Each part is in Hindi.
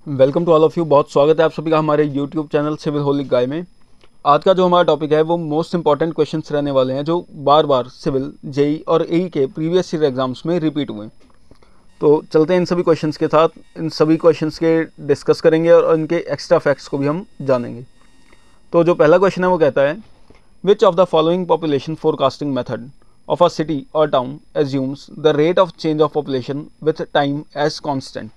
Welcome to all of you. बहुत स्वागत है आप सभी का हमारे YouTube channel civilholic guy में। आज का जो हमारा टॉपिक है वो मोस्ट इंपॉर्टेंट क्वेश्चंस रहने वाले हैं जो बार बार सिविल जेई और एई के प्रीवियस ईयर एग्जाम्स में रिपीट हुए। तो चलते हैं इन सभी क्वेश्चंस के साथ, इन सभी क्वेश्चंस के डिस्कस करेंगे और इनके एक्स्ट्रा फैक्ट्स को भी हम जानेंगे। तो जो पहला क्वेश्चन है वो कहता है, which of the following population forecasting method of a city और town assumes the rate of change of population with time as constant.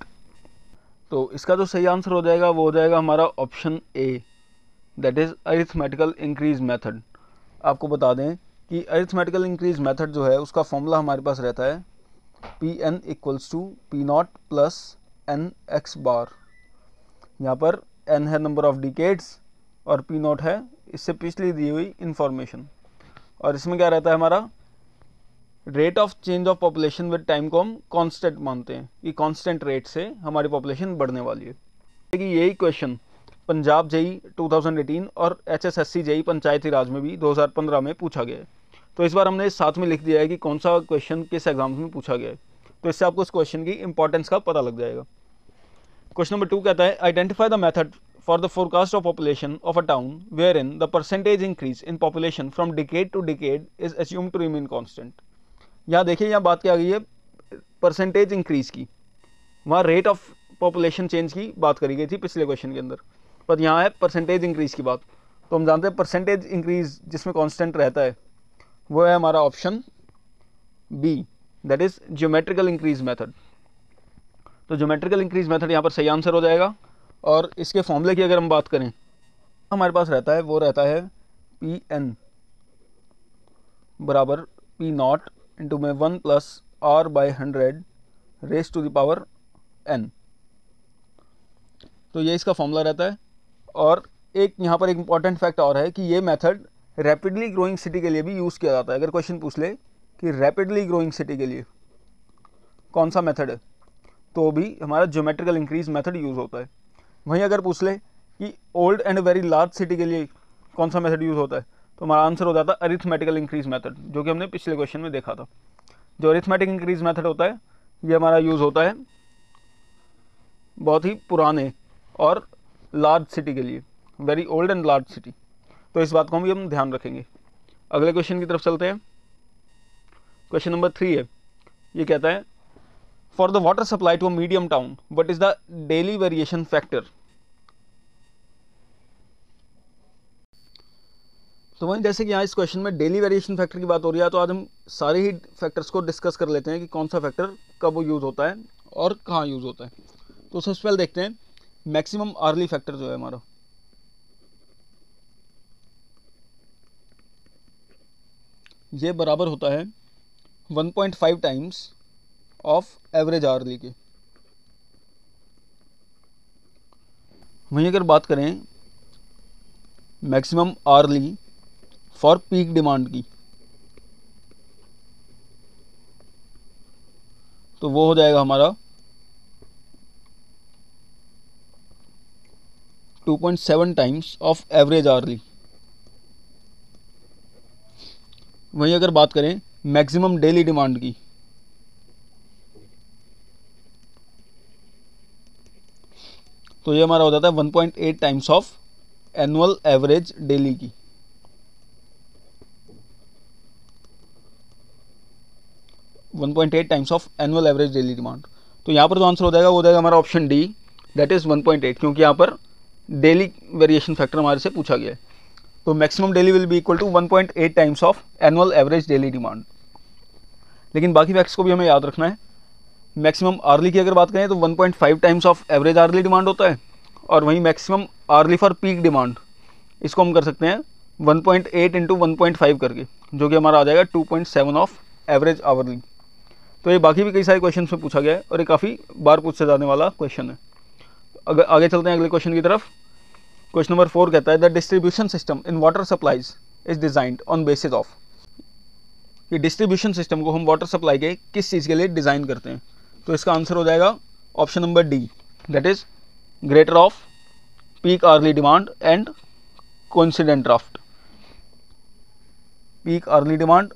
तो इसका जो सही आंसर हो जाएगा वो हो जाएगा हमारा option A, that is arithmetical increase method. आपको बता दें कि अरिथमेटिकल इंक्रीज मेथड जो है उसका फॉर्मूला हमारे पास रहता है P N equals to P naught plus N X bar. यहाँ पर एन है नंबर ऑफ डिकेड्स और पी नॉट है इससे पिछली दी हुई इंफॉर्मेशन, और इसमें क्या रहता है हमारा rate of change of population with time को हम कांस्टेंट मानते हैं कि कांस्टेंट रेट से हमारी पॉपुलेशन बढ़ने वाली है। कि यही क्वेश्चन पंजाब जेई 2018 और एचएसएससी जेई पंचायती राज में भी 2015 में पूछा गया है। तो इस बार हमने साथ में लिख दिया है कि कौन सा क्वेश्चन किस एग्जाम में पूछा गया है, तो इससे आपको इस क्वेश्चन की इंपॉर्टेंस का पता लग जाएगा। क्वेश्चन नंबर 2 कहता है, identify the method for the forecast of population of a town wherein the percentage increase in population from decade to decade is assumed to remain constant. यहाँ देखिए, यहाँ बात क्या आ गई है परसेंटेज इंक्रीज की, वहाँ रेट ऑफ पॉपुलेशन चेंज की बात करी गई थी पिछले क्वेश्चन के अंदर, पर यहाँ है परसेंटेज इंक्रीज की बात। तो हम जानते हैं परसेंटेज इंक्रीज जिसमें कांस्टेंट रहता है वो है हमारा option B, that is geometrical increase method. तो ज्योमेट्रिकल इंक्रीज मेथड यहाँ पर सही आंसर हो जाएगा। और इसके फॉर्मूले की अगर हम बात करें हमारे पास रहता है वो रहता है पी एन बराबर पी नॉट इंटू में 1 plus R by 100 raise to the power N. तो ये इसका फॉर्मूला रहता है। और एक यहाँ पर एक इंपॉर्टेंट फैक्ट और है कि ये मेथड रैपिडली ग्रोइंग सिटी के लिए भी यूज़ किया जाता है। अगर क्वेश्चन पूछ ले कि रैपिडली ग्रोइंग सिटी के लिए कौन सा मेथड है, तो भी हमारा ज्योमेट्रिकल इंक्रीज मेथड यूज़ होता है। वहीं अगर पूछ ले कि old and very large city के लिए कौन सा मेथड यूज़ होता है, तो हमारा आंसर हो जाता है अरिथमेटिकल इंक्रीज मेथड, जो कि हमने पिछले क्वेश्चन में देखा था। जो अरिथमेटिक इंक्रीज मेथड होता है ये हमारा यूज़ होता है बहुत ही पुराने और लार्ज सिटी के लिए, very old and large city. तो इस बात को भी हम ध्यान रखेंगे। अगले क्वेश्चन की तरफ चलते हैं। क्वेश्चन नंबर 3 है, ये कहता है, for the water supply to a medium town what is the daily variation factor. तो वहीं जैसे कि यहाँ इस क्वेश्चन में डेली वेरिएशन फैक्टर की बात हो रही है, तो आज हम सारे ही फैक्टर्स को डिस्कस कर लेते हैं कि कौन सा फैक्टर कब यूज़ होता है और कहाँ यूज़ होता है। तो सबसे पहले देखते हैं मैक्सिमम आर्ली फैक्टर जो है हमारा, ये बराबर होता है 1.5 टाइम्स ऑफ एवरेज आर्ली के। वहीं अगर बात करें maximum hourly for peak demand की, तो वो हो जाएगा हमारा 2.7 टाइम्स ऑफ एवरेज आर्ली। वहीं अगर बात करें मैक्सिमम डेली डिमांड की, तो ये हमारा हो जाता है 1.8 times of annual average daily की। 1.8 times of annual average daily demand. तो यहाँ पर जो आंसर हो जाएगा वो हो जाएगा हमारा ऑप्शन डी, दैट इज़ 1.8, क्योंकि यहाँ पर डेली वेरिएशन फैक्टर हमारे से पूछा गया है। तो maximum daily will be equal to 1.8 times of annual average daily demand. लेकिन बाकी फैक्ट्स को भी हमें याद रखना है। मैक्सिमम आर्ली की अगर बात करें तो 1.5 times of average hourly demand होता है, और वहीं maximum hourly for peak demand इसको हम कर सकते हैं 1.8 इंटू 1.5 करके, जो कि हमारा आ जाएगा 2.7 ऑफ एवरेज आवरली। तो ये बाकी भी कई सारे क्वेश्चन में पूछा गया है और ये काफ़ी बार पूछे जाने वाला क्वेश्चन है। अगर आगे चलते हैं अगले क्वेश्चन की तरफ। क्वेश्चन नंबर 4 कहता है, the distribution system in water supplies is designed on basis of. ये डिस्ट्रीब्यूशन सिस्टम को हम वाटर सप्लाई के किस चीज़ के लिए डिज़ाइन करते हैं, तो इसका आंसर हो जाएगा option number D, that is greater of peak hourly demand and coincident draft. Peak hourly demand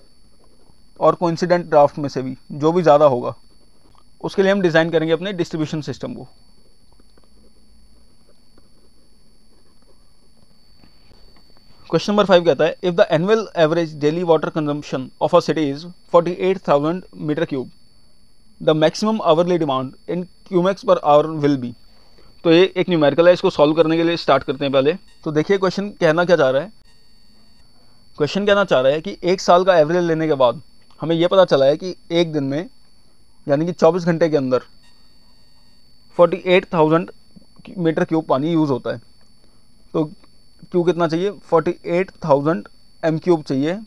और कोइंसिडेंट ड्राफ्ट में से भी जो भी ज़्यादा होगा उसके लिए हम डिज़ाइन करेंगे अपने डिस्ट्रीब्यूशन सिस्टम को। क्वेश्चन नंबर 5 कहता है, if the annual average daily water consumption of a city is 48,000 metre cube, the maximum hourly demand in cumecs per hour will be. तो ये एक न्यूमेरिकल है, इसको सॉल्व करने के लिए स्टार्ट करते हैं पहले। तो देखिए क्वेश्चन कहना क्या चाह रहा है। क्वेश्चन कहना चाह रहा है कि एक साल का एवरेज लेने के बाद हमें यह पता चला है कि एक दिन में यानी कि 24 घंटे के अंदर 48,000 मीटर क्यूब पानी यूज़ होता है। तो क्यू कितना चाहिए, 48,000 एम क्यूब चाहिए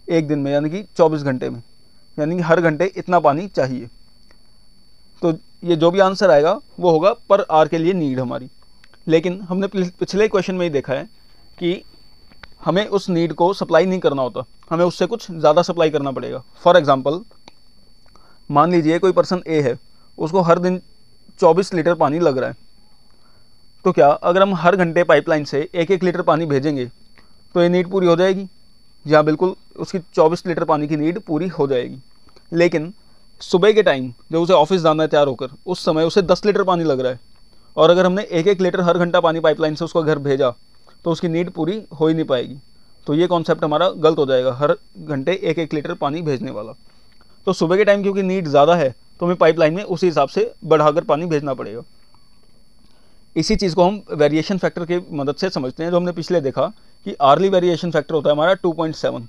एक दिन में, यानी कि 24 घंटे में, यानी कि हर घंटे इतना पानी चाहिए। तो ये जो भी आंसर आएगा वो होगा पर आर के लिए नीड हमारी। लेकिन हमने पिछले क्वेश्चन में ही देखा है कि हमें उस नीड को सप्लाई नहीं करना होता, हमें उससे कुछ ज़्यादा सप्लाई करना पड़ेगा। फॉर एग्ज़ाम्पल, मान लीजिए कोई पर्सन ए है, उसको हर दिन 24 लीटर पानी लग रहा है। तो क्या अगर हम हर घंटे पाइपलाइन से 1-1 लीटर पानी भेजेंगे तो ये नीड पूरी हो जाएगी? जी हाँ, बिल्कुल, उसकी 24 लीटर पानी की नीड पूरी हो जाएगी। लेकिन सुबह के टाइम जब उसे ऑफिस जाना है तैयार होकर, उस समय उसे 10 लीटर पानी लग रहा है, और अगर हमने 1-1 लीटर हर घंटा पानी पाइपलाइन से उसको घर भेजा तो उसकी नीड पूरी हो ही नहीं पाएगी। तो ये कॉन्सेप्ट हमारा गलत हो जाएगा, हर घंटे 1-1 लीटर पानी भेजने वाला। तो सुबह के टाइम क्योंकि नीड ज़्यादा है तो हमें पाइपलाइन में उसी हिसाब से बढ़ाकर पानी भेजना पड़ेगा। इसी चीज़ को हम वेरिएशन फैक्टर की मदद से समझते हैं, जो हमने पिछले देखा कि आर्ली वेरिएशन फैक्टर होता है हमारा 2.7,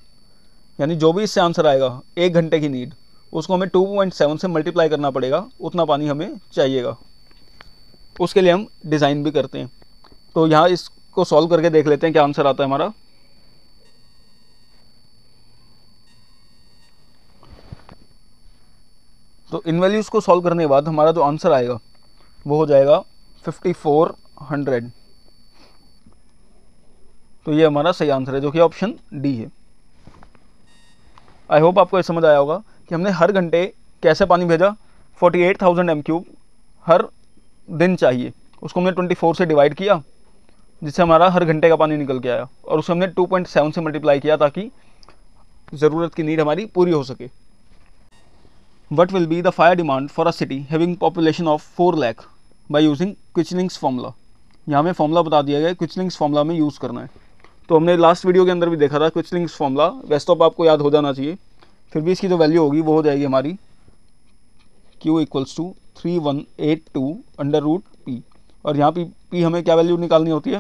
यानी जो भी इससे आंसर आएगा एक घंटे की नीड, उसको हमें 2.7 से मल्टीप्लाई करना पड़ेगा, उतना पानी हमें चाहिएगा। उसके लिए हम डिज़ाइन भी करते हैं। तो यहाँ इसको सॉल्व करके देख लेते हैं क्या आंसर आता है हमारा। तो इन वैल्यूज़ को सॉल्व करने के बाद हमारा जो आंसर आएगा वो हो जाएगा 5400। तो ये हमारा सही आंसर है, जो कि ऑप्शन डी है। आई होप आपको ये समझ आया होगा कि हमने हर घंटे कैसे पानी भेजा। 48,000 एम क्यूब हर दिन चाहिए, उसको हमने 24 से डिवाइड किया, जिससे हमारा हर घंटे का पानी निकल के आया, और उसे हमने 2.7 से मल्टीप्लाई किया ताकि ज़रूरत की नीड हमारी पूरी हो सके। What will be the fire demand for a city having population of 4 lakh by using क्विचलिंग्स formula. यहाँ में फॉर्मूला बता दिया गया है, क्विचलिंग्स फार्मूला में यूज़ करना है। तो हमने लास्ट वीडियो के अंदर भी देखा था क्विचलिंग्स फार्मूला, वैसे तो आपको याद हो जाना चाहिए, फिर भी इसकी जो वैल्यू होगी वो हो जाएगी हमारी Q = 3182 अंडर रूट पी। और यहाँ पी हमें क्या वैल्यू निकालनी होती है,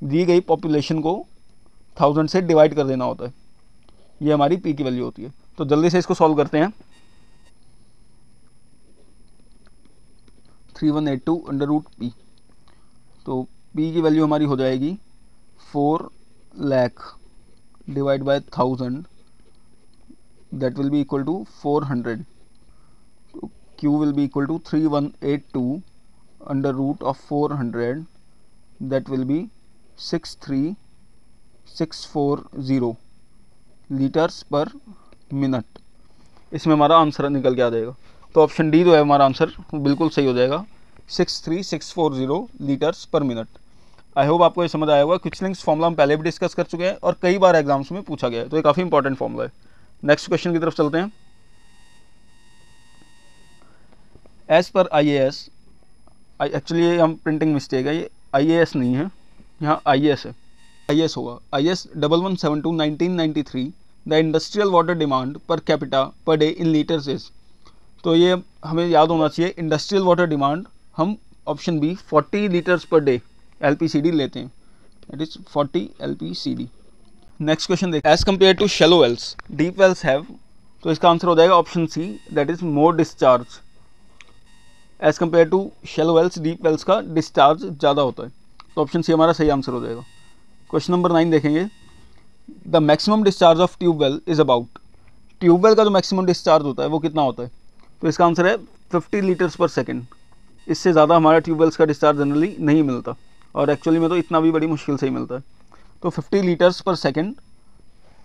दी गई पॉपुलेशन को 1000 से डिवाइड कर देना होता है, ये हमारी पी की वैल्यू होती है। तो जल्दी से इसको सॉल्व करते हैं। 3182 अंडर रूट पी, तो पी की वैल्यू हमारी हो जाएगी 4 lakh divide by 1000, that will be equal to 400। तो Q will be equal to 3182 under root of 400, that will be 63640 litres per minute. इसमें हमारा आंसर निकल के आ जाएगा। तो ऑप्शन डी जो है हमारा आंसर बिल्कुल सही हो जाएगा, 63640 litres per minute. I hope आपको ये समझ आया होगा। क्विचलिंग्स फार्मूला हम पहले भी डिस्कस कर चुके हैं और कई बार एग्जाम्स में पूछा गया है, तो ये काफ़ी इंपॉर्टेंट फार्मूला है। नेक्स्ट क्वेश्चन की तरफ चलते हैं। एज पर IAS, एक्चुअली ये हम प्रिंटिंग मिस्टेक है, ये IAS नहीं है, यहाँ IS है, IS होगा। IS 1172/1993 the industrial water demand per capita per day in litres is. तो ये हमें याद होना चाहिए, इंडस्ट्रियल वाटर डिमांड हम option B 40 litres per day LPCD लेते हैं, that is 40 LPCD। Next question देख, as compare to shallow wells deep wells have, तो इसका आंसर हो जाएगा option C, that is more discharge. As compare to shallow wells deep wells का डिस्चार्ज ज़्यादा होता है, तो ऑप्शन सी हमारा सही आंसर हो जाएगा। क्वेश्चन नंबर 9 देखेंगे, the maximum discharge of tubewell is about. Tubewell का जो मैक्सिमम डिस्चार्ज होता है वो कितना होता है, तो इसका आंसर है 50 लीटर्स पर सेकेंड। इससे ज़्यादा हमारा ट्यूबवेल्स का डिस्चार्ज जनरली नहीं मिलता, और एक्चुअली में तो इतना भी बड़ी मुश्किल से ही मिलता है। तो 50 लीटर्स पर सेकेंड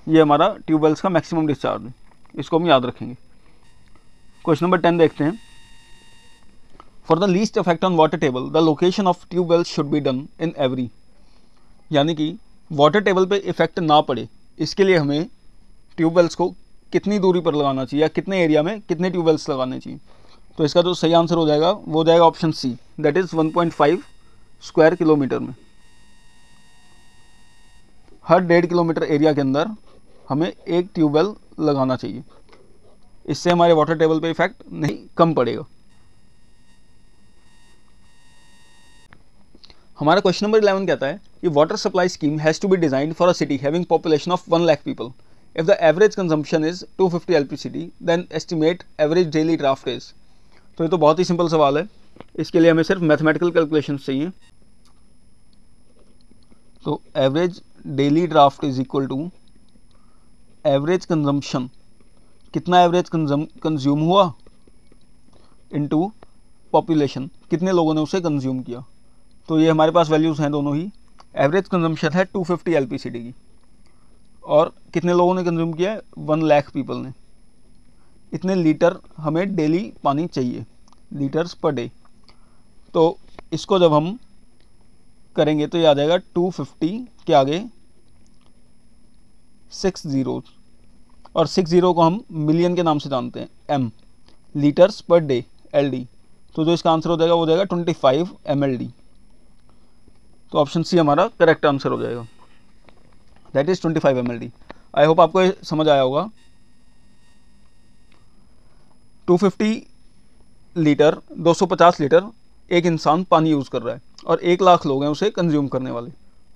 ये हमारा ट्यूबवेल्स का मैक्सिमम डिस्चार्ज है, इसको हम याद रखेंगे। क्वेश्चन नंबर 10 देखते हैं, for the least effect on water table the location of tube wells should be done in every. यानी कि वाटर टेबल पे इफेक्ट ना पड़े, इसके लिए हमें ट्यूबवेल्स को कितनी दूरी पर लगाना चाहिए या कितने एरिया में कितने ट्यूबवेल्स लगाने चाहिए। तो इसका जो सही आंसर हो जाएगा वो हो जाएगा option C, that is 1.5 square kilometre में। हर 1.5 किलोमीटर एरिया के अंदर हमें एक ट्यूबवेल लगाना चाहिए। इससे हमारे वाटर टेबल पे इफेक्ट नहीं कम पड़ेगा। हमारा क्वेश्चन नंबर 11 कहता है कि water supply scheme has to be designed for a city having population of 1 lakh people. If the average consumption is 250 LPCD then estimate average daily draft is. तो ये तो बहुत ही सिंपल सवाल है, इसके लिए हमें सिर्फ मैथमेटिकल कैलकुलेशन चाहिए। तो average daily draft is equal to average consumption, कितना एवरेज कंज्यूम हुआ, इनटू पॉपुलेशन, कितने लोगों ने उसे कंज्यूम किया। तो ये हमारे पास वैल्यूज़ हैं दोनों ही। एवरेज कंजम्पशन है 250 एलपीसीडी की, और कितने लोगों ने कंज्यूम किया है, 1 लाख पीपल ने। इतने लीटर हमें डेली पानी चाहिए, लीटर्स पर डे। तो इसको जब हम करेंगे तो ये आ जाएगा 250 के आगे 6 जीरो, और 6 जीरो को हम मिलियन के नाम से जानते हैं, M, litres per day, LD. तो जो इसका आंसर हो जाएगा वो हो जाएगा 25 mld। तो ऑप्शन सी हमारा करेक्ट आंसर हो जाएगा, that is 25 mld। I hope आपको ये समझ आया होगा। 250 लीटर, 250 लीटर एक इंसान पानी यूज़ कर रहा है, और 1 लाख लोग हैं उसे कंज्यूम करने वाले।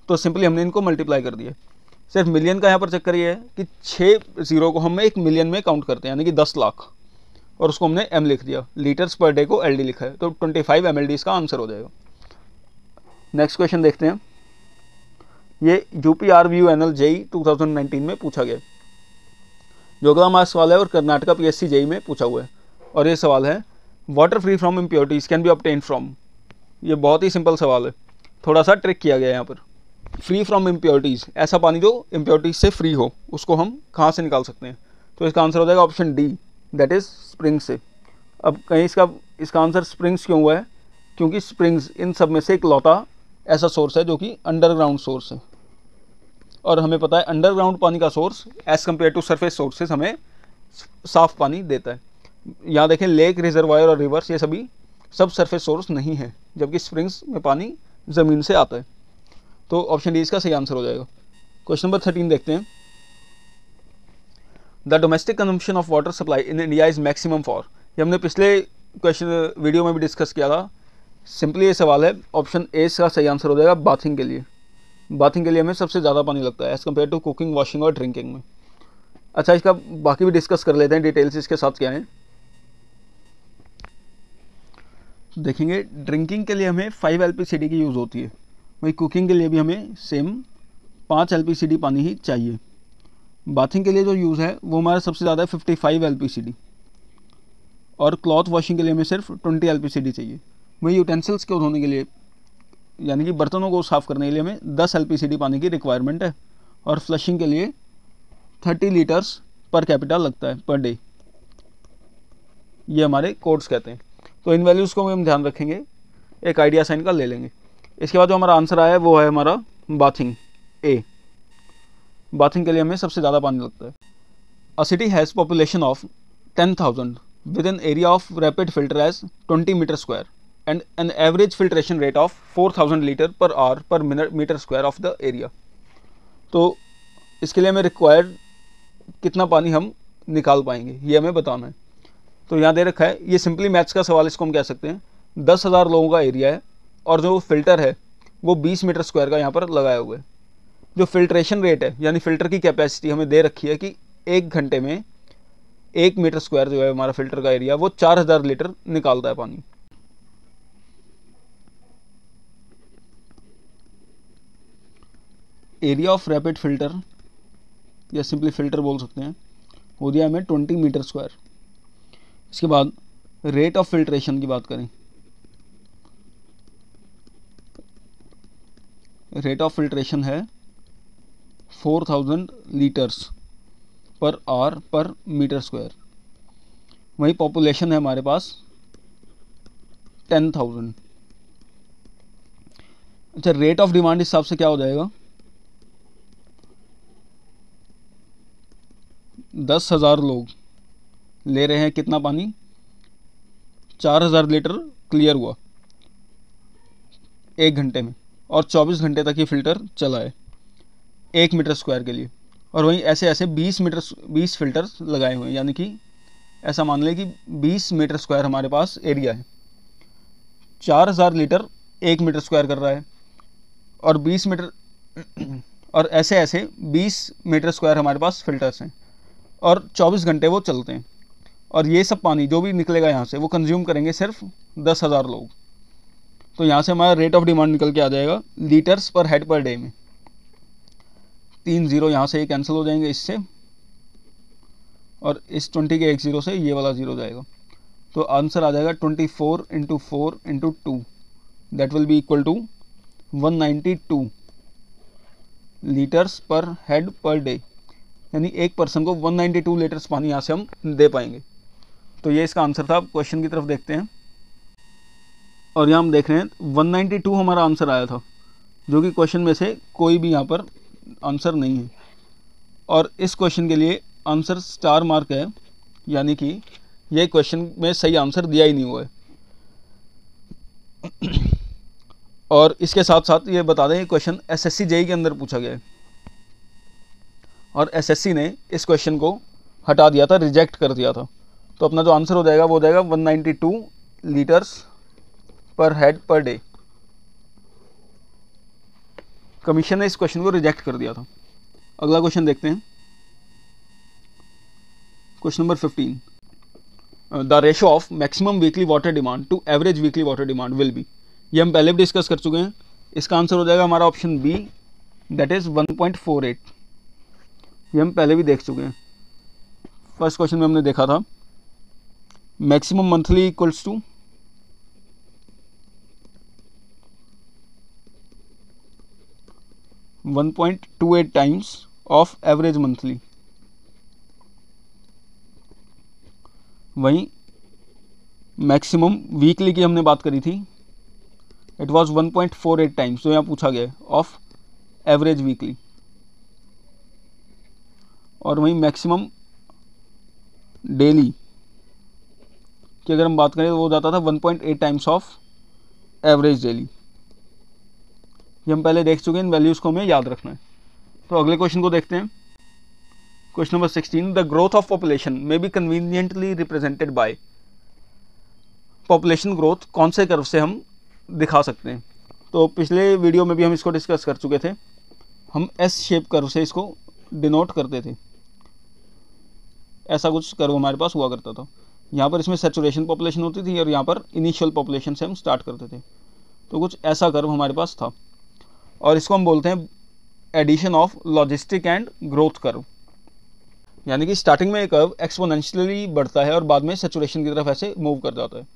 तो सिंपली हमने इनको मल्टीप्लाई कर दिया। सिर्फ मिलियन का यहाँ पर चक्कर ये है कि 6 जीरो को हम एक मिलियन में काउंट करते हैं, यानी कि 10 लाख, और उसको हमने एम लिख दिया, लीटर्स पर डे को एलडी लिखा है। तो 25 mld इसका आंसर हो जाएगा। नेक्स्ट क्वेश्चन देखते हैं। ये यूपीआरवीयू एनएल जेई 2019 में पूछा गया, जो अगला हमारा सवाल है, और कर्नाटका पीएससी जेई में पूछा हुआ है। और ये सवाल है, water free from impurities can be obtain from. ये बहुत ही सिंपल सवाल है, थोड़ा सा ट्रिक किया गया है यहाँ पर। फ्री फ्रॉम इम्प्योरिटीज़, ऐसा पानी जो इम्प्योरिटीज़ से फ्री हो, उसको हम कहाँ से निकाल सकते हैं। तो इसका आंसर हो जाएगा option D, that is spring से। अब कहीं इसका आंसर स्प्रिंग्स क्यों हुआ है, क्योंकि स्प्रिंग्स इन सब में से एक लौता ऐसा सोर्स है जो कि अंडरग्राउंड सोर्स है, और हमें पता है अंडरग्राउंड पानी का source as compare to surface sources हमें साफ़ पानी देता है। यहाँ देखें, लेक, रिजर्वायर और रिवर्स, ये सभी सब सरफेस सोर्स नहीं है, जबकि स्प्रिंग्स में पानी ज़मीन से आता है। तो ऑप्शन डी इसका सही आंसर हो जाएगा। क्वेश्चन नंबर 13 देखते हैं। The domestic consumption of water supply in India is maximum for. ये हमने पिछले क्वेश्चन वीडियो में भी डिस्कस किया था। सिंपली ये सवाल है, ऑप्शन ए इसका सही आंसर हो जाएगा, बाथिंग के लिए। बाथिंग के लिए हमें सबसे ज़्यादा पानी लगता है as compare to cooking, washing और ड्रिंकिंग में। अच्छा, इसका बाकी भी डिस्कस कर लेते हैं डिटेल्स इसके साथ क्या है। देखेंगे, ड्रिंकिंग के लिए हमें 5 एलपीसीडी की यूज़ होती है, वही कुकिंग के लिए भी हमें सेम 5 एलपीसीडी पानी ही चाहिए। बाथिंग के लिए जो यूज़ है वो हमारा सबसे ज़्यादा है 55 एलपीसीडी, और क्लॉथ वॉशिंग के लिए हमें सिर्फ 20 एलपीसीडी चाहिए। वही यूटेंसिल्स को धोने के लिए, यानी कि बर्तनों को साफ़ करने के लिए हमें 10 एलपीसीडी पानी की रिक्वायरमेंट है, और फ्लशिंग के लिए 30 लीटर्स पर कैपिटा लगता है पर डे। ये हमारे कोड्स कहते हैं। तो इन वैल्यूज़ को हम ध्यान रखेंगे, एक आइडिया साइन का ले लेंगे। इसके बाद जो हमारा आंसर आया है वो है हमारा बाथिंग, ए। बाथिंग के लिए हमें सबसे ज़्यादा पानी लगता है। A city has population of 10,000 with an area of rapid filter as 20 metre square and an average filtration rate of 4000 litre per hour per metre square of the area. तो इसके लिए हमें रिक्वायर्ड कितना पानी हम निकाल पाएंगे ये हमें बताना है। तो यहाँ दे रखा है, ये सिंपली मैथ्स का सवाल इसको हम कह सकते हैं। 10,000 लोगों का एरिया है, और जो फिल्टर है वो 20 मीटर स्क्वायर का यहाँ पर लगाया हुआ है। जो फिल्ट्रेशन रेट है, यानी फ़िल्टर की कैपेसिटी हमें दे रखी है कि 1 घंटे में 1 मीटर स्क्वायर जो है हमारा फिल्टर का एरिया, वो 4000 लीटर निकालता है पानी। एरिया ऑफ रैपिड फिल्टर, या सिंपली फिल्टर बोल सकते हैं, हो दिया हमें 20 मीटर स्क्वायर। इसके बाद रेट ऑफ फिल्ट्रेशन की बात करें, रेट ऑफ फिल्ट्रेशन है 4000 लीटर्स पर आवर पर मीटर स्क्वायर। वही पॉपुलेशन है हमारे पास 10,000। अच्छा, रेट ऑफ डिमांड इस हिसाब से क्या हो जाएगा, 10,000 लोग ले रहे हैं कितना पानी, 4000 लीटर क्लियर हुआ 1 घंटे में, और 24 घंटे तक ये फिल्टर चला है। 1 मीटर स्क्वायर के लिए, और वहीं ऐसे ऐसे 20 फिल्टर्स लगाए हुए हैं, यानी कि ऐसा मान लें कि 20 मीटर स्क्वायर हमारे पास एरिया है, 4000 लीटर 1 मीटर स्क्वायर कर रहा है, और 20 मीटर और ऐसे ऐसे 20 मीटर स्क्वायर हमारे पास फिल्टर्स हैं, और 24 घंटे वो चलते हैं, और ये सब पानी जो भी निकलेगा यहाँ से वो कंज्यूम करेंगे सिर्फ 10,000 लोग। तो यहाँ से हमारा रेट ऑफ डिमांड निकल के आ जाएगा litres per head per day में। 3 जीरो यहाँ से ये कैंसिल हो जाएंगे इससे, और इस 20 के एक जीरो से ये वाला जीरो जाएगा, तो आंसर आ जाएगा 24 × 4 × 2, that will be equal to 192 litres per head per day, यानी एक पर्सन को 192 लीटर्स पानी यहाँ से हम दे पाएंगे। तो ये इसका आंसर था। क्वेश्चन की तरफ देखते हैं, और यहाँ हम देख रहे हैं 192 हमारा आंसर आया था, जो कि क्वेश्चन में से कोई भी यहाँ पर आंसर नहीं है, और इस क्वेश्चन के लिए आंसर स्टार मार्क है, यानी कि ये क्वेश्चन में सही आंसर दिया ही नहीं हुआ है। और इसके साथ साथ ये बता दें, ये क्वेश्चन एसएससी जेईई के अंदर पूछा गया है, और एसएससी ने इस क्वेश्चन को हटा दिया था, रिजेक्ट कर दिया था। तो अपना जो आंसर हो जाएगा वो हो जाएगा 192 litres per head per day. Commission ने इस क्वेश्चन को रिजेक्ट कर दिया था। अगला क्वेश्चन देखते हैं, question number 15। The ratio of maximum weekly water demand to average weekly water demand will be. ये हम पहले भी डिस्कस कर चुके हैं। इसका आंसर हो जाएगा हमारा ऑप्शन बी, दैट इज 1.48। ये हम पहले भी देख चुके हैं। फर्स्ट क्वेश्चन में हमने देखा था maximum monthly equals to 1.28 times of average monthly. वहीं मैक्सिमम वीकली की हमने बात करी थी, इट वाज 1.48 टाइम्स, जो यहाँ पूछा गया है, ऑफ एवरेज वीकली। और वहीं मैक्सिमम डेली की अगर हम बात करें तो वो जाता था 1.8 टाइम्स ऑफ एवरेज डेली। ये हम पहले देख चुके हैं, इन वैल्यूज़ को हमें याद रखना है। तो अगले क्वेश्चन को देखते हैं, question number 16। The growth of population may be conveniently represented by. Population growth कौन से कर्व से हम दिखा सकते हैं? तो पिछले वीडियो में भी हम इसको डिस्कस कर चुके थे। हम एस शेप कर्व से इसको डिनोट करते थे, ऐसा कुछ कर्व हमारे पास हुआ करता था। यहाँ पर इसमें सैचुरेशन पॉपुलेशन होती थी और यहाँ पर इनिशियल पॉपुलेशन से हम स्टार्ट करते थे। तो कुछ ऐसा कर्व हमारे पास था, और इसको हम बोलते हैं addition of logistic and growth curve. यानी कि स्टार्टिंग में एक कर्व एक्सपोनेंशियली बढ़ता है और बाद में सैचुरेशन की तरफ ऐसे मूव कर जाता है।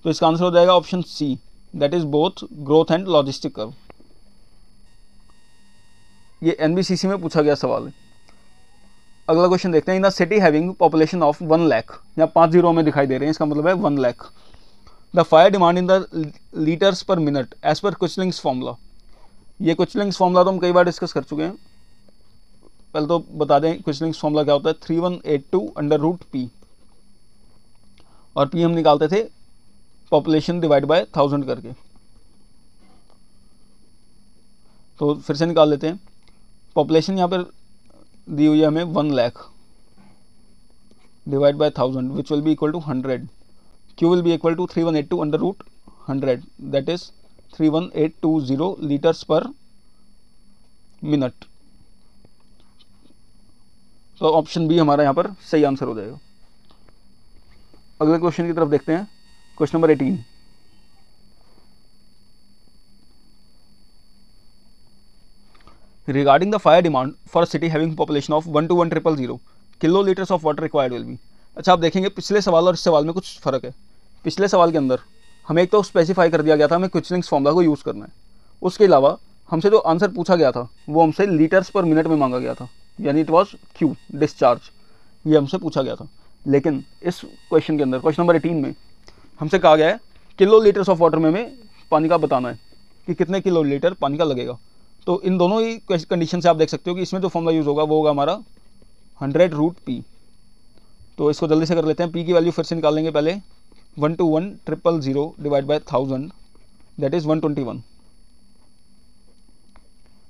तो इसका आंसर हो जाएगा option C, that is both growth and logistic curve. ये एनबीसीसी में पूछा गया सवाल है। अगला क्वेश्चन देखते हैं। In a city having population of 1 lakh, यहाँ 5 जीरो में दिखाई दे रहे हैं, इसका मतलब है 1 lakh. The fire demand in the litres per minute as per Kuichling's formula. ये क्विचलिंग्स फॉर्मूला तो हम कई बार डिस्कस कर चुके हैं। पहले तो बता दें क्विचलिंग्स फॉर्मूला क्या होता है, 3182/√p, और p हम निकालते थे पॉपुलेशन डिवाइड बाय 1000 करके। तो फिर से निकाल लेते हैं। पॉपुलेशन यहाँ पर दी हुई है हमें 1 lakh divide by 1000 which will be equal to 100। q will be equal to 3182/100, that is 31820 litres per minute. तो ऑप्शन बी हमारा यहाँ पर सही आंसर हो जाएगा। अगले क्वेश्चन की तरफ देखते हैं, question number 18। Regarding the fire demand for city having population of 1 to 1,000 kilo litres of water required will be. अच्छा, आप देखेंगे पिछले सवाल और इस सवाल में कुछ फ़र्क है। पिछले सवाल के अंदर हमें एक तो स्पेसिफाई कर दिया गया था हमें क्विचलिंग्स फॉर्मूला को यूज़ करना है, उसके अलावा हमसे जो आंसर पूछा गया था वो हमसे लीटर्स पर मिनट में मांगा गया था, यानी इट वाज क्यू डिस्चार्ज, ये हमसे पूछा गया था। लेकिन इस क्वेश्चन के अंदर, क्वेश्चन नंबर 18 में हमसे कहा गया है किलो लीटर्स ऑफ वाटर में हमें पानी का बताना है कि कितने किलो लीटर पानी का लगेगा। तो इन दोनों ही कंडीशन से आप देख सकते हो कि इसमें जो फॉर्मूला यूज़ होगा वो होगा हमारा 100√p। तो इसको जल्दी से कर लेते हैं। p की वैल्यू फिर से निकाल लेंगे पहले, 1 to 1,000 divide by 1000, that is 121।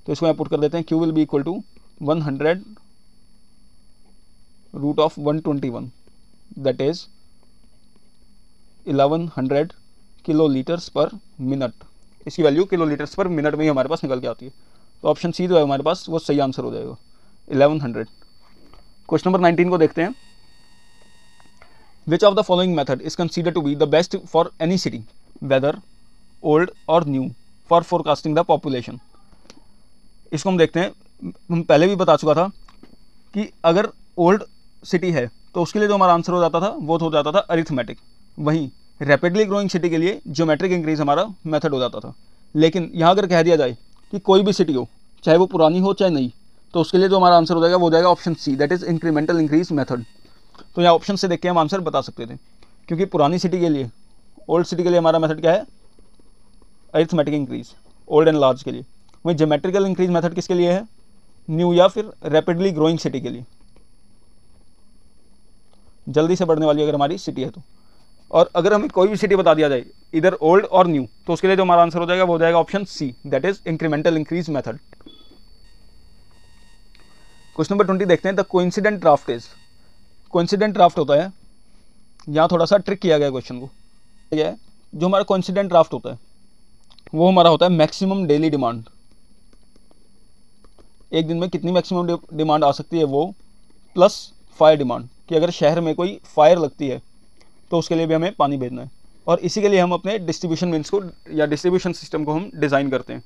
तो इसको यहाँ पुट कर देते हैं, Q will be equal to 100 root of 121, that is 1100 kilolitres per minute. इसकी वैल्यू किलोलीटर्स पर मिनट में ही हमारे पास निकल के आती है। तो ऑप्शन सी जो है हमारे पास वो सही आंसर हो जाएगा, 1100। क्वेश्चन नंबर 19 को देखते हैं। Which of the following method is consider to be the best for any city whether old और new for forecasting the population. इसको हम देखते हैं, हम पहले भी बता चुका था कि अगर ओल्ड सिटी है तो उसके लिए जो हमारा आंसर हो जाता था वो हो जाता था अरिथमेटिक। वहीं रैपिडली ग्रोइंग सिटी के लिए ज्योमेट्रिक इंक्रीज हमारा मेथड हो जाता था। लेकिन यहाँ अगर कह दिया जाए कि कोई भी सिटी हो, चाहे वो पुरानी हो चाहे नहीं, तो उसके लिए जो हमारा आंसर हो जाएगा वो हो जाएगा option C, that is incremental increase method. तो यहाँ ऑप्शन से देख के हम आंसर बता सकते थे, क्योंकि पुरानी सिटी के लिए, ओल्ड सिटी के लिए हमारा मेथड क्या है, arithmetic increase, old and large के लिए। वहीं ज्योमेट्रिकल इंक्रीज मेथड किसके लिए है, न्यू या फिर रैपिडली ग्रोइंग सिटी के लिए, जल्दी से बढ़ने वाली अगर हमारी सिटी है तो। और अगर हमें कोई भी सिटी बता दिया जाए इधर ओल्ड और न्यू, तो उसके लिए जो हमारा आंसर हो जाएगा वो हो जाएगा option C, that is incremental increase method. Question number 20 देखते हैं। The coincident draft is, coincident draft होता है, यहाँ थोड़ा सा ट्रिक किया गया क्वेश्चन को, क्या है जो हमारा कोइंसिडेंट ड्राफ्ट होता है वो हमारा होता है मैक्सिमम डेली डिमांड। एक दिन में कितनी मैक्सिमम डिमांड आ सकती है वो, प्लस फायर डिमांड, कि अगर शहर में कोई फायर लगती है तो उसके लिए भी हमें पानी भेजना है। और इसी के लिए हम अपने डिस्ट्रीब्यूशन मीन्स को या डिस्ट्रीब्यूशन सिस्टम को हम डिज़ाइन करते हैं।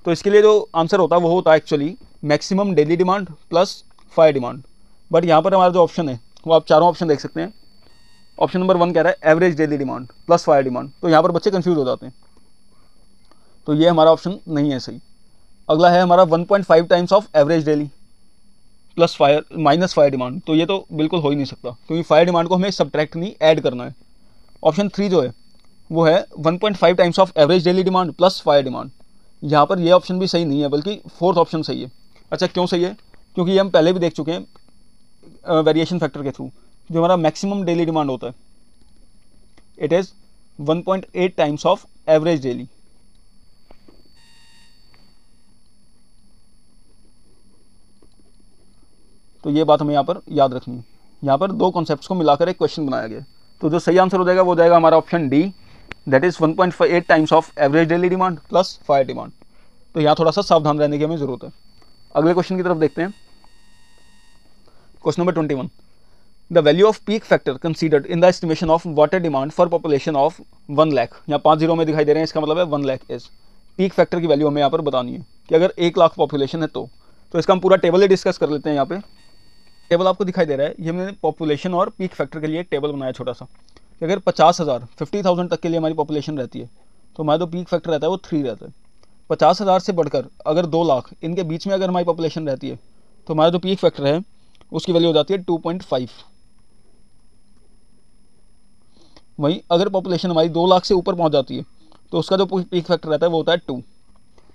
तो इसके लिए जो आंसर होता है वो होता है actually maximum daily demand plus fire demand. But यहाँ पर हमारा जो ऑप्शन है वो आप चारों ऑप्शन देख सकते हैं। ऑप्शन नंबर 1 कह रहा है average daily demand plus fire demand, तो यहाँ पर बच्चे कंफ्यूज हो जाते हैं, तो ये हमारा ऑप्शन नहीं है सही। अगला है हमारा 1.5 times of average daily plus fire minus fire demand, तो ये तो बिल्कुल हो ही नहीं सकता, क्योंकि फायर डिमांड को हमें सब्ट्रैक्ट नहीं ऐड करना है। ऑप्शन 3 जो है वो है 1.5 times of average daily demand plus fire demand. यहाँ पर ये ऑप्शन भी सही नहीं है, बल्कि फोर्थ ऑप्शन सही है। अच्छा, क्यों सही है, क्योंकि ये हम पहले भी देख चुके हैं वेरिएशन फैक्टर के थ्रू। जो हमारा मैक्सिमम डेली डिमांड होता है it is 1.8 times of average daily. तो ये बात हमें यहाँ पर याद रखनी है। यहाँ पर दो कॉन्सेप्ट्स को मिलाकर एक क्वेश्चन बनाया गया। तो जो सही आंसर हो जाएगा वो हो जाएगा हमारा option D, that is 1.8 times of average daily demand plus fire demand. तो यहाँ थोड़ा सा सावधान रहने की हमें जरूरत है। अगले क्वेश्चन की तरफ देखते हैं। Question number 21, the value off peak factor considered in the estimation of water demand for population of 1 lakh. यहाँ 5 जीरो में दिखाई दे रहे हैं, इसका मतलब है 1 लाख इज। पीक फैक्टर की वैल्यू हमें यहाँ पर बतानी है कि अगर 1 लाख पॉपुलेशन है तो इसका हम पूरा टेबल ही डिस्कस कर लेते हैं। यहाँ पे टेबल आपको दिखाई दे रहा है, ये हमने पॉपुलेशन और पीक फैक्टर के लिए एक टेबल बनाया छोटा सा, कि अगर 50,000 तक के लिए हमारी पॉपुलेशन रहती है तो हमारा जो पीक फैक्टर रहता है वो 3 रहता है। 50,000 से बढ़कर अगर 2 लाख इनके बीच में अगर हमारी पॉपुलेशन रहती है तो हमारा जो पीक फैक्टर है उसकी वैल्यू हो जाती है 2.5। वहीं अगर पॉपुलेशन हमारी 2 लाख से ऊपर पहुंच जाती है तो उसका जो पीक फैक्टर रहता है वो होता है 2।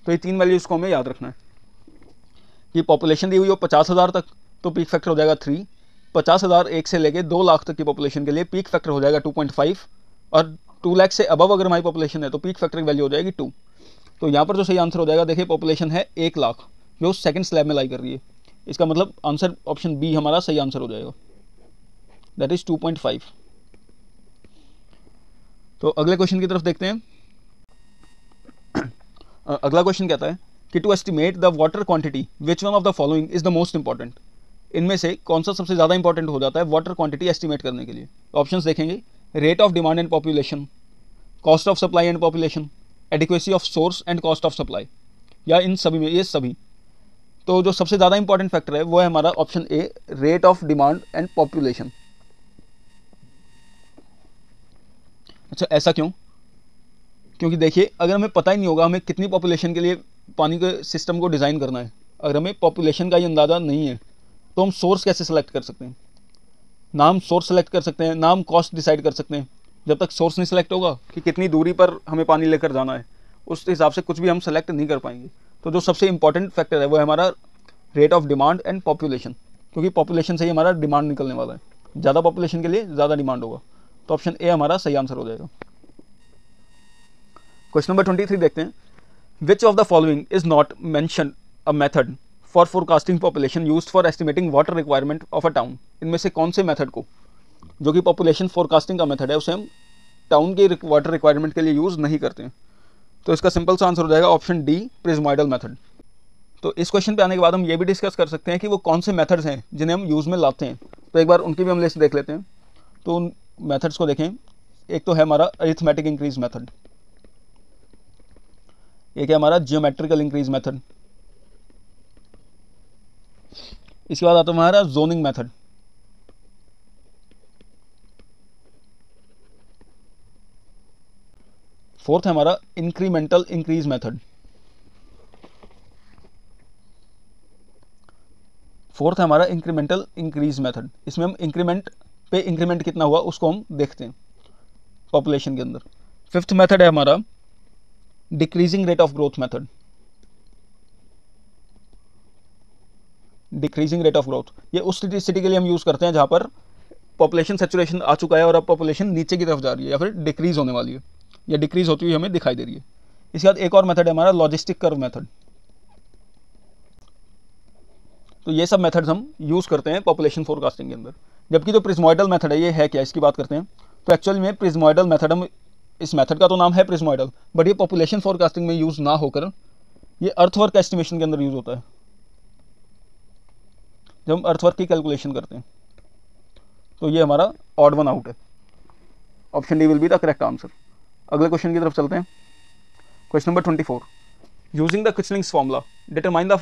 तो ये 3 वैल्यूज़ को हमें याद रखना है कि पॉपुलेशन दी हुई हो 50,000 तक तो पीक फैक्टर हो जाएगा 3, 50,000 एक से लेके 2 लाख तक की पॉपुलेशन के लिए पीक फैक्टर हो जाएगा 2.5, और 2 लाख से अबव अगर हमारी पॉपुलेशन है तो पीक फैक्टर की वैल्यू हो जाएगी 2। तो यहाँ पर जो सही आंसर हो जाएगा, देखिए पॉपुलेशन है 1 लाख जो सेकंड स्लैब में लाई कर रही है, इसका मतलब आंसर ऑप्शन बी हमारा सही आंसर हो जाएगा, दैट इज 2.5। तो अगले क्वेश्चन की तरफ देखते हैं। अगला क्वेश्चन कहता है कि to estimate the water quantity which one of the following is the most important. इनमें से कौन सा सबसे ज़्यादा इंपॉर्टेंट हो जाता है वाटर क्वांटिटी एस्टिमेट करने के लिए। ऑप्शंस देखेंगे, rate of demand and population, cost of supply and population, adequacy of source and cost of supply, या इन सभी में ये सभी। तो जो सबसे ज़्यादा इंपॉर्टेंट फैक्टर है वो है हमारा option A, rate of demand and population. अच्छा, ऐसा क्यों? क्योंकि देखिए अगर हमें पता ही नहीं होगा हमें कितनी पॉपुलेशन के लिए पानी के सिस्टम को डिज़ाइन करना है, अगर हमें पॉपुलेशन का ही अंदाज़ा नहीं है तो हम सोर्स कैसे सेलेक्ट कर सकते हैं? ना हम सोर्स सेलेक्ट कर सकते हैं, ना हम कॉस्ट डिसाइड कर सकते हैं। जब तक सोर्स नहीं सेलेक्ट होगा कि कितनी दूरी पर हमें पानी लेकर जाना है, उस हिसाब से कुछ भी हम सेलेक्ट नहीं कर पाएंगे। तो जो सबसे इंपॉर्टेंट फैक्टर है वो है हमारा rate of demand and population, क्योंकि पॉपुलेशन से ही हमारा डिमांड निकलने वाला है। ज़्यादा पॉपुलेशन के लिए ज़्यादा डिमांड होगा, तो ऑप्शन ए हमारा सही आंसर हो जाएगा। क्वेश्चन नंबर 23 देखते हैं। Which of the following is not mention a method for forecasting population used for estimating water requirement of a town. इनमें से कौन से मेथड को, जो कि पॉपुलेशन फोरकास्टिंग का मेथड है, उसे हम टाउन के वाटर रिक्वायरमेंट के लिए यूज़ नहीं करते हैं? तो इसका सिंपल सा आंसर हो जाएगा ऑप्शन डी, प्रिज्मोइडल मेथड। तो इस क्वेश्चन पे आने के बाद हम ये भी डिस्कस कर सकते हैं कि वो कौन से मेथड्स हैं जिन्हें हम यूज़ में लाते हैं। तो एक बार उनकी भी हम लिस्ट देख लेते हैं। तो उन मेथड्स को देखें। एक तो है हमारा अरिथमेटिक इंक्रीज मेथड, एक है हमारा जियोमेट्रिकल इंक्रीज मेथड, इसके बाद आता है हमारा जोनिंग मेथड, फोर्थ है हमारा इंक्रीमेंटल इंक्रीज मेथड, फोर्थ है हमारा इंक्रीमेंटल इंक्रीज मेथड। इसमें हम इंक्रीमेंट पे इंक्रीमेंट कितना हुआ उसको हम देखते हैं पॉपुलेशन के अंदर। फिफ्थ मेथड है हमारा decreasing rate of growth method, decreasing rate of growth. ये उस सिटी के लिए हम यूज़ करते हैं जहाँ पर पॉपुलेशन सेचुरेशन आ चुका है और अब पॉपुलेशन नीचे की तरफ जा रही है या फिर डिक्रीज होने वाली है या डिक्रीज होती हुई हमें दिखाई दे रही है। इसके बाद एक और मेथड है हमारा लॉजिस्टिक कर्व मेथड। तो ये सब मेथड्स हम यूज़ करते हैं पॉपुलेशन फोरकास्टिंग के अंदर। जबकि जो प्रिज्मोइडल मेथड है ये है क्या, इसकी बात करते हैं। तो एक्चुअली में प्रिज्मोइडल मेथड, हम इस मेथड का तो नाम है प्रिज्मोइडल, बट ये पॉपुलेशन फोरकास्टिंग में यूज़ ना होकर ये अर्थवर्क एस्टिमेशन के अंदर यूज़ होता है, जब हम अर्थवर्क की कैलकुलेशन करते हैं। तो ये हमारा ऑड वन आउट है, option D will be the correct answer. अगले क्वेश्चन की तरफ चलते हैं। Question number 24, using the Kuichling's formula determine the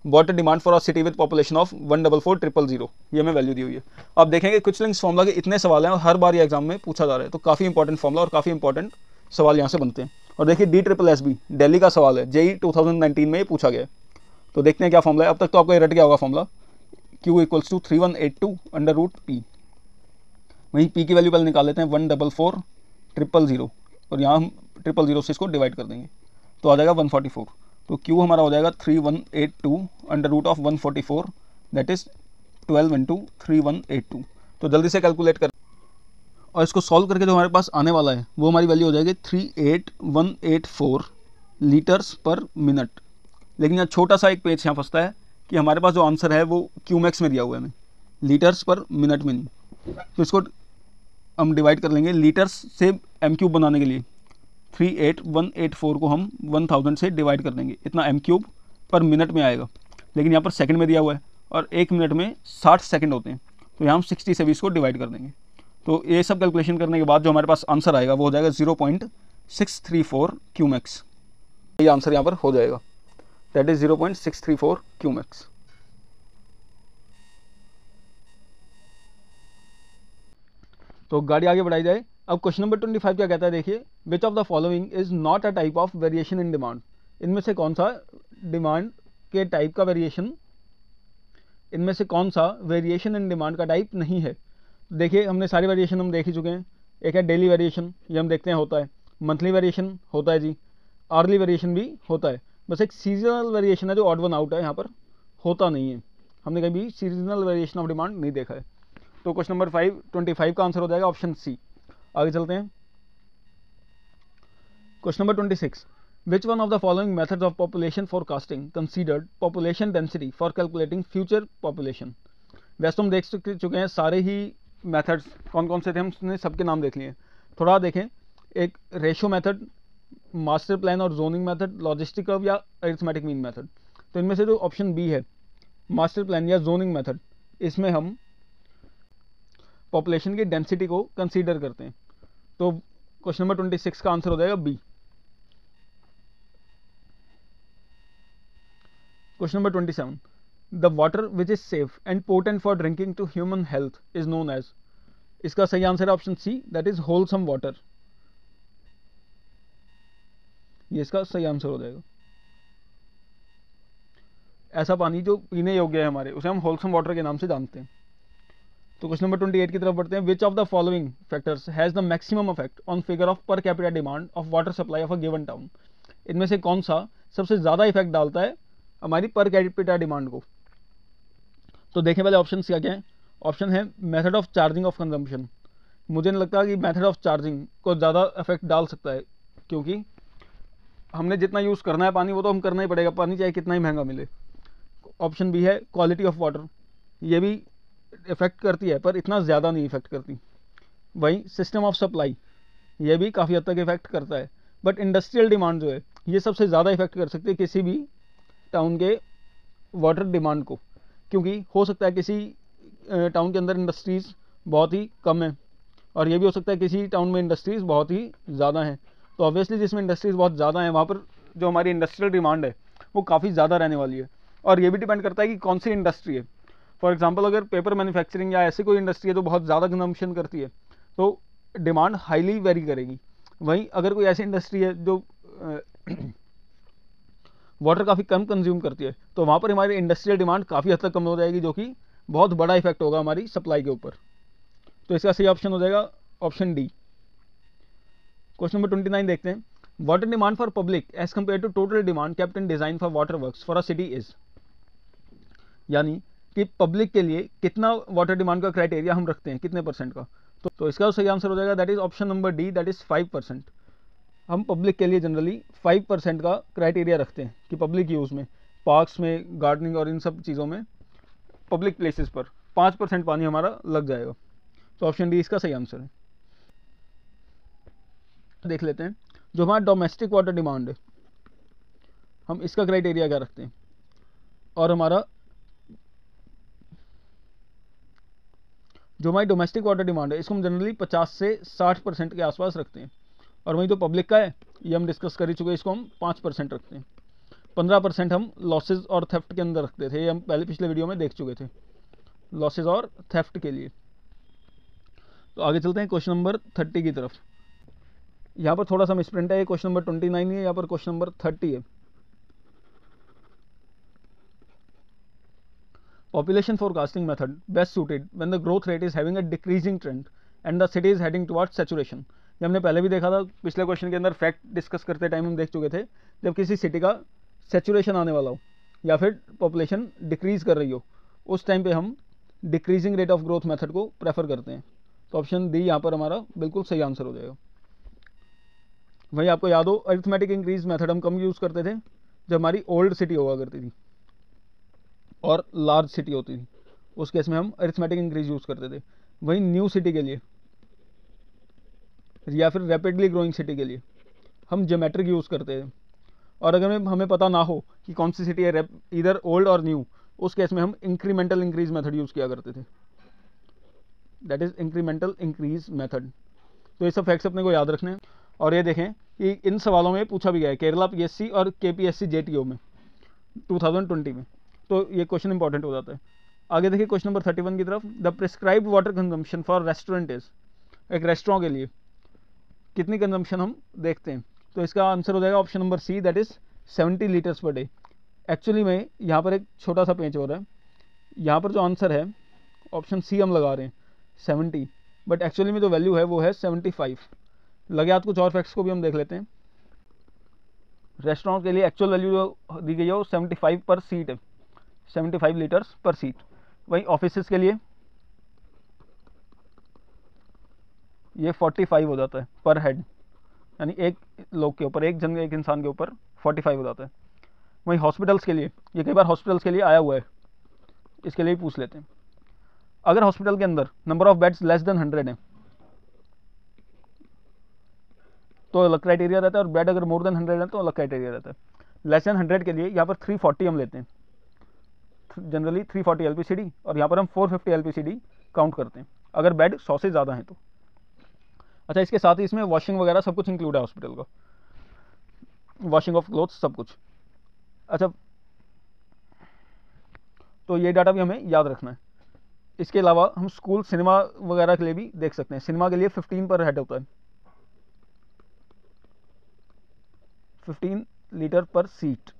water demand for a city with population of 144,000। ये हमें वैल्यू दी हुई है। आप देखेंगे क्विस्लिंग्स फॉर्मूला के इतने सवाल हैं और हर बार ये एग्जाम में पूछा जा रहा है, तो काफ़ी इंपॉर्टेंट फॉर्मूला और काफ़ी इंपॉर्टेंट सवाल यहाँ से बनते हैं। और देखिए DSSB दिल्ली का सवाल है, JEE 2019 में ये पूछा गया है। तो देखते हैं क्या फॉर्मूला है। अब तक तो आपको ये रट गया होगा फॉर्मूला, Q = 3182/√P। वहीं P की वैल्यू पहले निकाल लेते हैं, 144,000 और यहाँ हम 000 से इसको डिवाइड कर देंगे तो आ जाएगा 144। तो Q हमारा हो जाएगा 3182/144, दैट इज 12 × 3182। तो जल्दी से कैलकुलेट कर और इसको सॉल्व करके जो हमारे पास आने वाला है वो हमारी वैल्यू हो जाएगी 38184 लीटर्स पर मिनट। लेकिन यहाँ छोटा सा एक पेज यहाँ फंसता है कि हमारे पास जो आंसर है वो क्यूमैक्स में दिया हुआ है, हमें लीटर्स पर मिनट में नहीं। तो इसको हम डिवाइड कर लेंगे लीटर्स से m³ बनाने के लिए। 38184 को हम 1000 से डिवाइड कर देंगे, इतना m³ पर मिनट में आएगा। लेकिन यहाँ पर सेकंड में दिया हुआ है और 1 मिनट में 60 सेकंड होते हैं, तो यहाँ हम 60 से भी इसको डिवाइड कर देंगे। तो ये सब कैलकुलेशन करने के बाद जो हमारे पास आंसर आएगा वो हो जाएगा 0.634 क्यूमैक्स। ये आंसर यहाँ पर हो जाएगा, दैट इज 0.634 क्यूमैक्स। तो गाड़ी आगे बढ़ाई जाए। अब क्वेश्चन नंबर 25 क्या कहता है, देखिए, विच of the following is not a type of variation in demand. इनमें से कौन सा डिमांड के टाइप का वेरिएशन, इनमें से कौन सा वेरिएशन इन डिमांड का टाइप नहीं है। देखिए हमने सारे वेरिएशन हम देख ही चुके हैं। एक है डेली वेरिएशन, ये हम देखते हैं होता है। मंथली वेरिएशन होता है जी, आर्ली वेरिएशन भी होता है। बस एक सीजनल वेरिएशन है जो ऑड वन आउट है, यहाँ पर होता नहीं है। हमने कभी सीजनल वेरिएशन ऑफ डिमांड नहीं देखा है। तो क्वेश्चन नंबर 25 का आंसर हो जाएगा ऑप्शन सी। आगे चलते हैं। Question number 26, which one of the following methods of population forecasting considered population density for calculating future population. वैसे तो हम देख चुके हैं सारे ही मेथड्स कौन कौन से थे, हमने सबके नाम देख लिए। थोड़ा देखें, एक रेशियो मेथड, मास्टर प्लान और जोनिंग मेथड, लॉजिस्टिक कर्व या अरिथमेटिक मीन मेथड। तो इनमें से जो ऑप्शन बी है मास्टर प्लान या जोनिंग मेथड, इसमें हम पॉपुलेशन की डेंसिटी को कंसीडर करते हैं। तो क्वेश्चन नंबर 26 का आंसर हो जाएगा B. Question number 27, the water which is safe and potent for drinking to human health is known as. इसका सही आंसर है option C, that is wholesome water. ये इसका सही आंसर हो जाएगा। ऐसा पानी जो पीने योग्य है हमारे, उसे हम होलसम वाटर के नाम से जानते हैं। तो क्वेश्चन नंबर 28 की तरफ बढ़ते हैं। Which of the following factors has the maximum effect on figure of per capita demand of water supply of a given town. इनमें से कौन सा सबसे ज़्यादा इफेक्ट डालता है हमारी पर कैपिटा डिमांड को। तो देखें पहले ऑप्शन क्या क्या है। ऑप्शन है method of charging of consumption. मुझे नहीं लगता कि मेथड ऑफ चार्जिंग को ज़्यादा इफेक्ट डाल सकता है, क्योंकि हमने जितना यूज़ करना है पानी वो तो हम करना ही पड़ेगा, पानी चाहे कितना ही महंगा मिले। ऑप्शन बी है क्वालिटी ऑफ वाटर, ये भी इफ़ेक्ट करती है पर इतना ज़्यादा नहीं इफ़ेक्ट करती। वहीं सिस्टम ऑफ सप्लाई, ये भी काफ़ी हद तक इफ़ेक्ट करता है, बट इंडस्ट्रियल डिमांड जो है ये सबसे ज़्यादा इफ़ेक्ट कर सकती है किसी भी टाउन के वाटर डिमांड को, क्योंकि हो सकता है किसी टाउन के अंदर इंडस्ट्रीज़ बहुत ही कम है और ये भी हो सकता है किसी टाउन में इंडस्ट्रीज़ बहुत ही ज़्यादा हैं। तो ऑब्वियसली जिसमें इंडस्ट्रीज़ बहुत ज़्यादा हैं वहाँ पर जो हमारी इंडस्ट्रियल डिमांड है वो काफ़ी ज़्यादा रहने वाली है। और ये भी डिपेंड करता है कि कौन सी इंडस्ट्री है। फॉर एग्जांपल अगर पेपर मैन्युफैक्चरिंग या ऐसी कोई इंडस्ट्री है जो बहुत ज़्यादा कंजम्पशन करती है तो डिमांड हाईली वेरी करेगी। वहीं अगर कोई ऐसी इंडस्ट्री है जो वाटर काफ़ी कम कंज्यूम करती है तो वहाँ पर हमारी इंडस्ट्रियल डिमांड काफ़ी हद तक कम हो जाएगी, जो कि बहुत बड़ा इफेक्ट होगा हमारी सप्लाई के ऊपर। तो इसका सही ऑप्शन हो जाएगा ऑप्शन डी। क्वेश्चन नंबर 29 देखते हैं। Water demand for public as compare to total demand kept in design for water works for a city is, यानी कि पब्लिक के लिए कितना वाटर डिमांड का क्राइटेरिया हम रखते हैं, कितने परसेंट का। तो इसका सही आंसर हो जाएगा that is option number D, that is 5%। हम पब्लिक के लिए जनरली 5% का क्राइटेरिया रखते हैं कि पब्लिक यूज़ में, पार्क्स में, गार्डनिंग और इन सब चीज़ों में, पब्लिक प्लेसेस पर 5% पानी हमारा लग जाएगा। तो ऑप्शन डी इसका सही आंसर है। देख लेते हैं जो हमारा डोमेस्टिक वाटर डिमांड है, हम इसका क्राइटेरिया क्या रखते हैं। और हमारा जो हमारी डोमेस्टिक वाटर डिमांड है इसको हम जनरली 50 से 60% के आसपास रखते हैं। और वहीं तो पब्लिक का है ये हम डिस्कस कर ही चुके हैं, इसको हम 5% रखते हैं। 15% हम लॉसेज और थेफ्ट के अंदर रखते थे, ये हम पहले पिछले वीडियो में देख चुके थे, लॉसेज और थेफ्ट के लिए। तो आगे चलते हैं क्वेश्चन नंबर 30 की तरफ। यहाँ पर थोड़ा सा मिसप्रिंट है, ये क्वेश्चन नंबर 29 है, यहाँ पर क्वेश्चन नंबर 30 है। Population forecasting method best suited when the growth rate is having a decreasing trend and the city is heading towards saturation। ये हमने पहले भी देखा था, पिछले क्वेश्चन के अंदर फैक्ट डिस्कस करते टाइम हम देख चुके थे, जब किसी सिटी का सेचुरेशन आने वाला हो या फिर पॉपुलेशन डिक्रीज कर रही हो उस टाइम पे हम decreasing rate of growth method को प्रेफर करते हैं। तो ऑप्शन डी यहाँ पर हमारा बिल्कुल सही आंसर हो जाएगा। वही आपको याद हो अरिथमेटिक इंक्रीज मेथड हम कम यूज़ करते थे जब हमारी ओल्ड सिटी हुआ करती थी और लार्ज सिटी होती थी, उस केस में हम अरिथमेटिक इंक्रीज यूज़ करते थे। वहीं न्यू सिटी के लिए या फिर रैपिडली ग्रोइंग सिटी के लिए हम ज्योमेट्रिक यूज़ करते थे। और अगर हमें पता ना हो कि कौन सी सिटी है इधर ओल्ड और न्यू, उस केस में हम इंक्रीमेंटल इंक्रीज मेथड यूज़ किया करते थे, that is incremental increase method. तो ये सब फैक्ट्स अपने को याद रखने हैं। और ये देखें कि इन सवालों में पूछा भी गया है केरला पीएससी और केपीएससी जेटीओ में 2020 में, तो ये क्वेश्चन इंपॉर्टेंट हो जाता है। आगे देखिए क्वेश्चन नंबर 31 की तरफ। The prescribed water consumption for restaurant is, एक रेस्टोरेंट के लिए कितनी कंजम्पशन हम देखते हैं। तो इसका आंसर हो जाएगा option number C, that is 70 litres per day. Actually में यहाँ पर एक छोटा सा पेंच हो रहा है, यहाँ पर जो आंसर है ऑप्शन सी हम लगा रहे हैं 70, बट एक्चुअली में जो वैल्यू है वो है 75। लगे हाथ कुछ और फैक्ट्स को भी हम देख लेते हैं। रेस्टोरेंट के लिए एक्चुअल वैल्यू जो दी गई है वो 75 पर सीट है, 75 लीटर्स पर सीट। वहीं ऑफिस के लिए ये 45 हो जाता है पर हेड, यानी एक लोग के ऊपर, एक इंसान के ऊपर 45 हो जाता है। वहीं हॉस्पिटल्स के लिए, ये कई बार हॉस्पिटल्स के लिए आया हुआ है, इसके लिए पूछ लेते हैं। अगर हॉस्पिटल के अंदर number of beds less than 100 है तो अलग क्राइटेरिया रहता है, और बेड अगर मोर देन 100 है तो अलग क्राइटेरिया रहता है। लेस देन 100 के लिए यहाँ पर 340 हम लेते हैं, जनरली 340 एलपीसीडी, और यहाँ पर हम 450 एलपीसीडी काउंट करते हैं अगर बेड 100 से ज़्यादा है तो। अच्छा, इसके साथ ही इसमें वॉशिंग वगैरह सब कुछ इंक्लूड है हॉस्पिटल का, वॉशिंग ऑफ क्लोथ्स सब कुछ। अच्छा, तो ये डाटा भी हमें याद रखना है। इसके अलावा हम स्कूल, सिनेमा वगैरह के लिए भी देख सकते हैं। सिनेमा के लिए 15 पर हेड होता है, 15 लीटर पर सीट।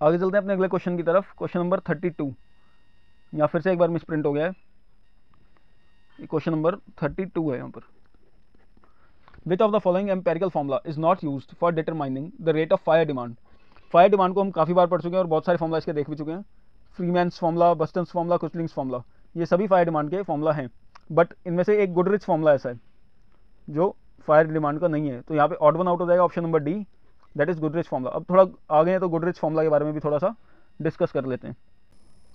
आगे चलते हैं अपने अगले क्वेश्चन की तरफ। क्वेश्चन नंबर 32, यहाँ फिर से एक बार मिसप्रिंट हो गया है, ये क्वेश्चन नंबर 32 है यहाँ पर। विच of the following empirical formula is not used for determining the rate of fire demand. Fire demand को हम काफ़ी बार पढ़ चुके हैं और बहुत सारे फॉर्मूला इसके देख भी चुके हैं। फ्रीमैन्स फॉर्मूला, बस्टन्स फॉर्मूला, कुचलिंग्स फॉर्मूला, ये सभी फायर डिमांड के फॉर्मूला हैं, बट इनमें से एक गुडरिच फॉर्मूला ऐसा है जो फायर डिमांड का नहीं है, तो यहाँ पे ऑड वन आउट हो जाएगा option number D, that is Goodrich formula. अब थोड़ा आगे हैं तो गुडरिच फॉर्मूला के बारे में भी थोड़ा सा डिस्कस कर लेते हैं।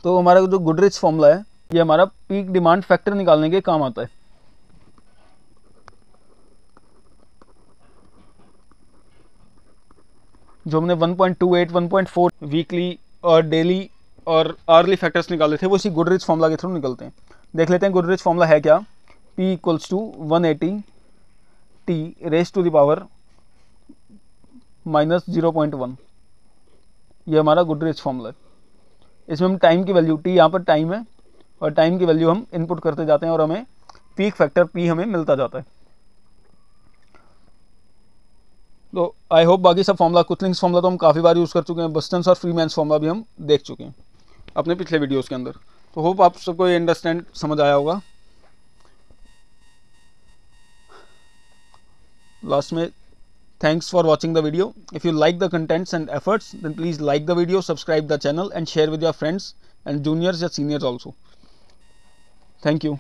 तो हमारा जो गुडरिच फॉर्मूला है ये हमारा पीक डिमांड फैक्टर निकालने के काम आता है। जो हमने 1.28, 1.4 वीकली और डेली और आर्ली फैक्टर्स निकाले थे वो इसी गुडरिच फॉर्मूला के थ्रू निकलते हैं। देख लेते हैं गुडरिच फॉर्मूला है क्या। P equals to 180 T raise to the power minus 0.1, ये हमारा गुडरिच फॉर्मूला है। इसमें हम टाइम की वैल्यू, टी यहाँ पर टाइम है और टाइम की वैल्यू हम इनपुट करते जाते हैं और हमें पीक फैक्टर पी हमें मिलता जाता है। तो आई होप बाकी सब फॉर्मूला, कुतलिंग्स फॉर्मूला तो हम काफ़ी बार यूज़ कर चुके हैं, बस्टन्स और फ्रीमैन्स फॉर्मूला भी हम देख चुके हैं अपने पिछले वीडियोस के अंदर। तो होप आप सबको ये अंडरस्टैंड समझ आया होगा। लास्ट में thanks for watching the video. If you like the contents and efforts, then please like the video, subscribe the channel and share with your friends and juniors or seniors also. Thank you.